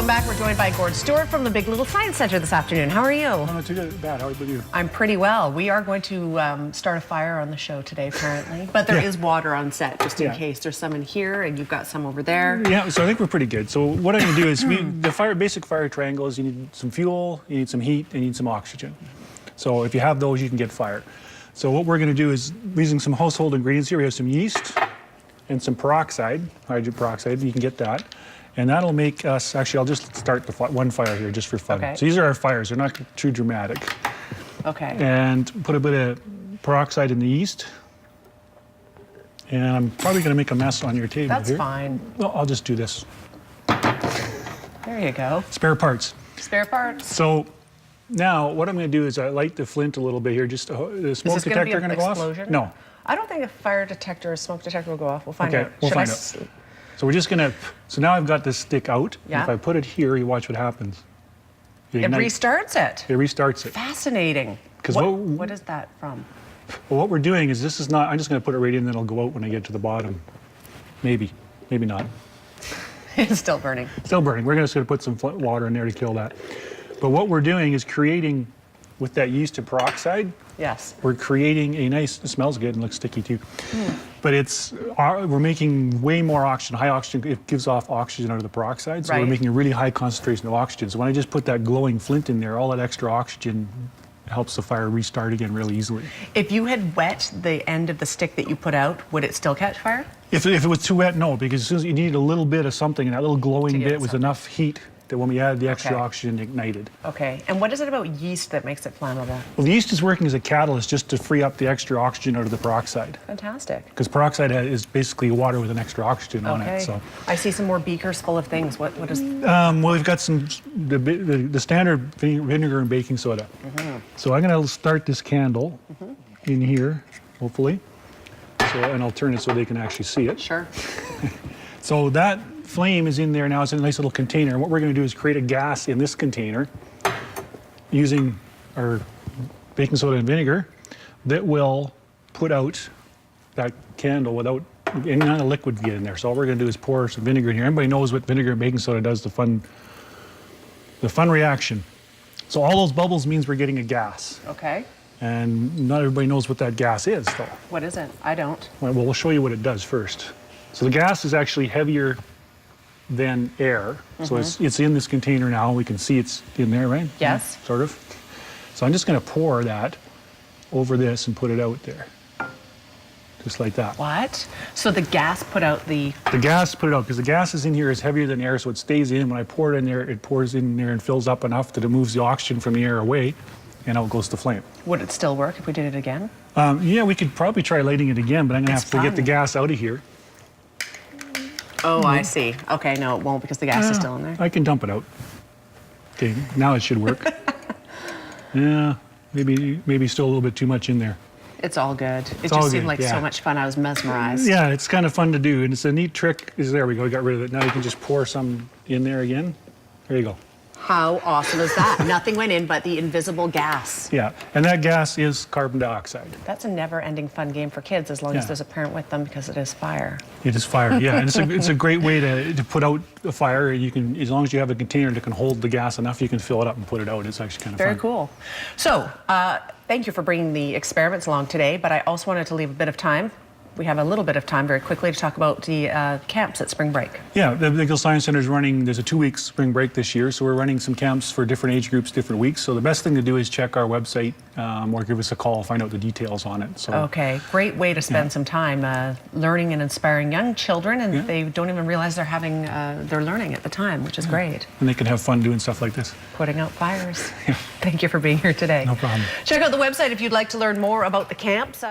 Welcome back. We're joined by Gord Stewart from the Big Little Science Center this afternoon. How are you? I'm not too bad. How about you? I'm pretty well. We are going to start a fire on the show today, apparently. But there is water on set, just in case. There's some in here, and you've got some over there. Yeah, so I think we're pretty good. So what I'm going to do is, the basic fire triangle is you need some fuel, you need some heat, and you need some oxygen. So if you have those, you can get fire. So what we're going to do is, using some household ingredients here, we have some yeast and some peroxide, hydrogen peroxide. You can get that. And that'll make us, actually, I'll just start the one fire here just for fun. Okay. So these are our fires. They're not too dramatic. Okay. And put a bit of peroxide in the yeast. And I'm probably going to make a mess on your table. That's here. fine. Well, I'll just do this. There you go. Spare parts. Spare parts. So now what I'm going to do is I light the flint a little bit here. Just the smoke detector going to go off? No. I don't think a fire detector or smoke detector will go off. We'll find out. We'll find out. So we're just going to, so now I've got this stick out. Yeah. If I put it here, you watch what happens. It restarts it. It restarts it. Fascinating. What is that from? Well, what we're doing is this is not, I'm just going to put it right in, then it'll go out when I get to the bottom. Maybe. Maybe not. It's still burning. Still burning. We're just going to put some water in there to kill that. But what we're doing is creating, with that yeast and peroxide, yes, we're creating a nice, it smells good and looks sticky too. But it's, we're making way more oxygen, high oxygen. It gives off oxygen out of the peroxide, so we're making a really high concentration of oxygen. So when I just put that glowing flint in there, all that extra oxygen helps the fire restart again really easily. If you had wet the end of the stick that you put out, would it still catch fire? If it was too wet, no, because as soon as you needed a little bit of something, and that little glowing bit was enough heat that when we added the extra oxygen, it ignited. Okay, and what is it about yeast that makes it flammable? Well, the yeast is working as a catalyst just to free up the extra oxygen out of the peroxide. Fantastic. Because peroxide is basically water with an extra oxygen on it. So I see some more beakers full of things. What is? Well, we've got some the standard vinegar and baking soda. So I'm going to start this candle in here, hopefully. So, and I'll turn it so they can actually see it. Sure. So that flame is in there now. It's in a nice little container. And what we're going to do is create a gas in this container using our baking soda and vinegar that will put out that candle without any kind of liquid get in there. So all we're going to do is pour some vinegar in here. Everybody knows what vinegar and baking soda does, the fun reaction. So all those bubbles means we're getting a gas. Okay. And not everybody knows what that gas is, though. What is it? I don't. Well, we'll show you what it does first. So the gas is actually heavier than air. So it's in this container now. We can see it's in there, right? Yes. Sort of. So I'm just going to pour that over this and put it out there. Just like that. What? So the gas put out the... The gas put it out, because the gas is in here is heavier than air, so it stays in. When I pour it in there, it pours in there and fills up enough that it moves the oxygen from the air away, and out goes the flame. Would it still work if we did it again? Yeah, we could probably try lighting it again, but I'm going to have to get the gas out of here. Oh, I see. Okay, no, it won't because the gas is still in there. I can dump it out. Okay, now it should work. Yeah, maybe still a little bit too much in there. It's all good. It just seemed like so much fun. I was mesmerized. Yeah, it's kind of fun to do, and it's a neat trick. There we go, we got rid of it. Now you can just pour some in there again. There you go. How awesome is that? Nothing went in but the invisible gas. Yeah, and that gas is carbon dioxide. That's a never-ending fun game for kids as long as there's a parent with them because it is fire. It is fire, yeah, and it's a great way to put out a fire. You can, as long as you have a container that can hold the gas enough, you can fill it up and put it out. It's actually kind of fun. Very cool. So, thank you for bringing the experiments along today, but I also wanted to leave a bit of time. We have a little bit of time very quickly to talk about the camps at spring break. Yeah, the Big Little Science Center is running, there's a 2-week spring break this year, so we're running some camps for different age groups, different weeks. So the best thing to do is check our website or give us a call, find out the details on it. So, okay, great way to spend some time learning and inspiring young children, and they don't even realize they're having, they're learning at the time, which is great. And they can have fun doing stuff like this. Putting out fires. Thank you for being here today. No problem. Check out the website if you'd like to learn more about the camps.